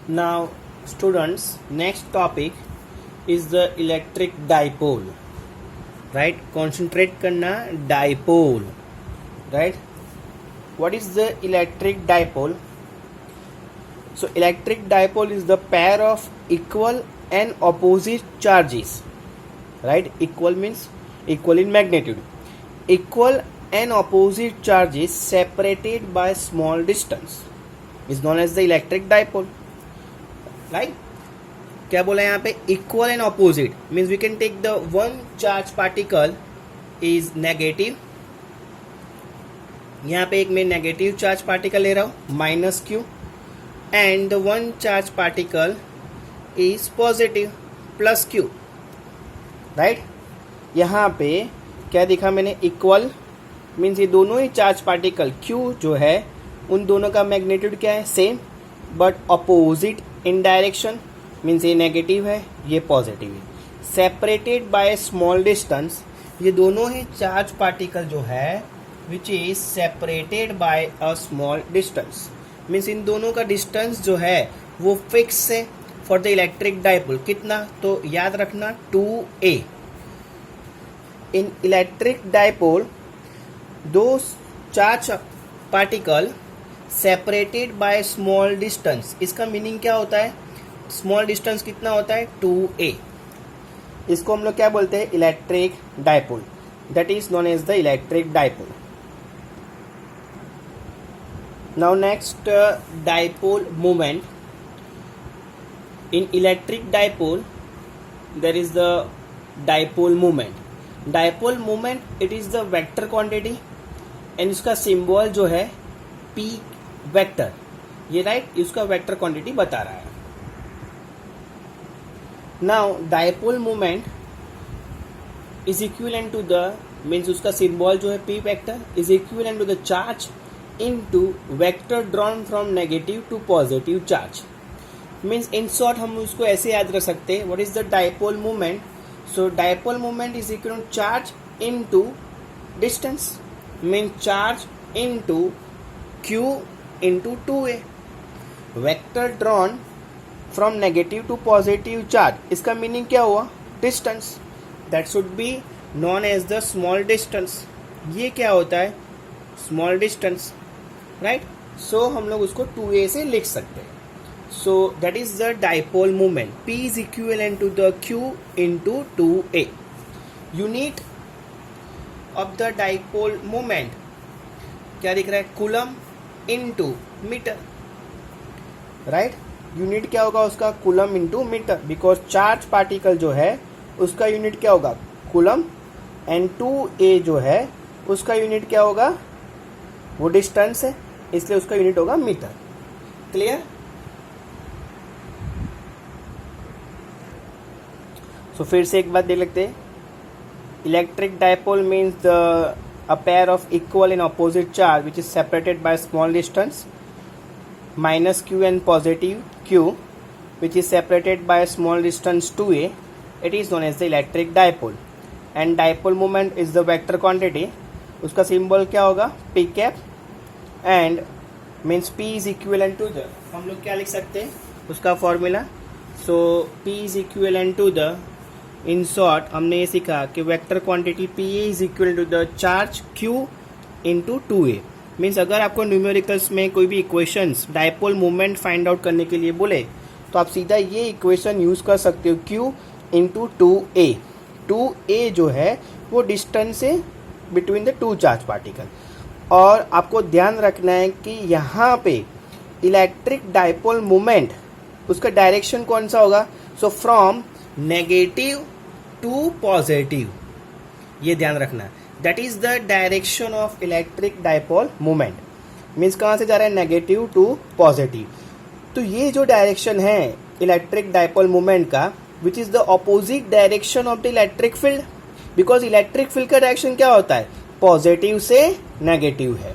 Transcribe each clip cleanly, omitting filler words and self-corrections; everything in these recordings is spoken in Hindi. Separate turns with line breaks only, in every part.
Now, students, next topic is the electric dipole. Right? Concentrate करना dipole. Right? What is the electric dipole? So, electric dipole is the pair of equal and opposite charges. Right? Equal means equal in magnitude. Equal and opposite charges separated by small distance is known as the electric dipole. Right? क्या बोला यहाँ पे equal and opposite means we can take the one charge particle is negative. यहाँ पे एक मैं नेगेटिव चार्ज पार्टिकल ले रहा हूँ minus Q and the one charge particle is positive plus Q. Right? यहाँ पे क्या दिखा मैंने इक्वल मीन्स ये दोनों ही चार्ज पार्टिकल क्यू जो है उन दोनों का मैग्नीट्यूड क्या है same but opposite in direction means ये नेगेटिव है ये पॉजिटिव है. सेपरेटेड बाय स्मॉल डिस्टेंस ये दोनों ही चार्ज पार्टिकल जो है which is separated by a small distance means in दोनों का डिस्टेंस जो है वो फिक्स है फॉर द इलेक्ट्रिक डाइपोल. कितना? तो याद रखना 2a. इन इलेक्ट्रिक डाइपोल दो charge particle separated by small distance. इसका मीनिंग क्या होता है? स्मॉल डिस्टेंस कितना होता है? 2a. इसको हम लोग क्या बोलते हैं? Electric dipole. That is known as the electric dipole. Now next dipole moment. In electric dipole there is the dipole moment. Dipole moment it is the vector quantity and इसका सिंबल जो है p वेक्टर. ये राइट इसका वेक्टर क्वांटिटी बता रहा है. Now dipole moment is equivalent to the means उसका सिंबल जो है p vector is equivalent to the charge into vector drawn from negative to positive charge. Means in short हम उसको ऐसे याद रख सकते हैं. What is the dipole moment? So dipole moment is equal to charge into distance mean charge into q into 2a. Vector drawn from negative to positive charge. इसका मीनिंग क्या हुआ? Distance. That should be known as the small distance. ये क्या होता है? Small distance. राइट? सो हम लोग उसको 2a से लिख सकते हैं. So that is the dipole moment. p is equivalent to the q into 2a. Unit of the dipole moment क्या दिख रहा है? Coulomb into metre. Right? Unit क्या होगा उसका? Coulomb into metre. Because charge particle जो है उसका यूनिट क्या होगा? कूलम. एंड 2a जो है उसका यूनिट क्या होगा? वो डिस्टेंस है इसलिए उसका यूनिट होगा मीटर. क्लियर? सो फिर से एक बात देख लेते हैं. Electric dipole means the a pair of equal and opposite charge which is separated by a small distance minus q and positive q which is separated by a small distance 2a. It is known as the electric dipole and dipole moment is the vector quantity. उसका symbol क्या होगा? p cap and means p is equivalent to the हम लोग क्या लिख सकते हैं उसका formula. so p is equivalent to the in short हमने ये सीखा कि vector quantity p is equal to the charge q into 2a. Means अगर आपको न्यूमेरिकल्स में कोई भी equations dipole moment find out करने के लिए बोले तो आप सीधा ये इक्वेशन यूज कर सकते हो q इंटू 2a. 2a जो है वो डिस्टेंस है between the two charge particle. और आपको ध्यान रखना है कि यहाँ पे इलेक्ट्रिक डाइपोल मोमेंट उसका डायरेक्शन कौन सा होगा? So from negative to positive. ये ध्यान रखना. That is the direction of electric dipole moment. Means कहाँ से जा रहा है? Negative to positive. तो ये जो डायरेक्शन है इलेक्ट्रिक डाइपोल मोमेंट का which is the opposite direction of the electric field. Because electric field का डायरेक्शन क्या होता है? पॉजिटिव से नेगेटिव है.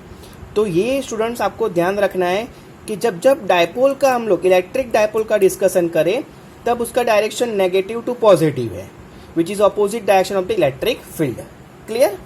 तो ये स्टूडेंट्स आपको ध्यान रखना है कि जब जब डाइपोल का हम लोग इलेक्ट्रिक डाइपोल का डिस्कशन करें तब उसका डायरेक्शन नेगेटिव टू पॉजिटिव है which is opposite direction of the electric field. Clear?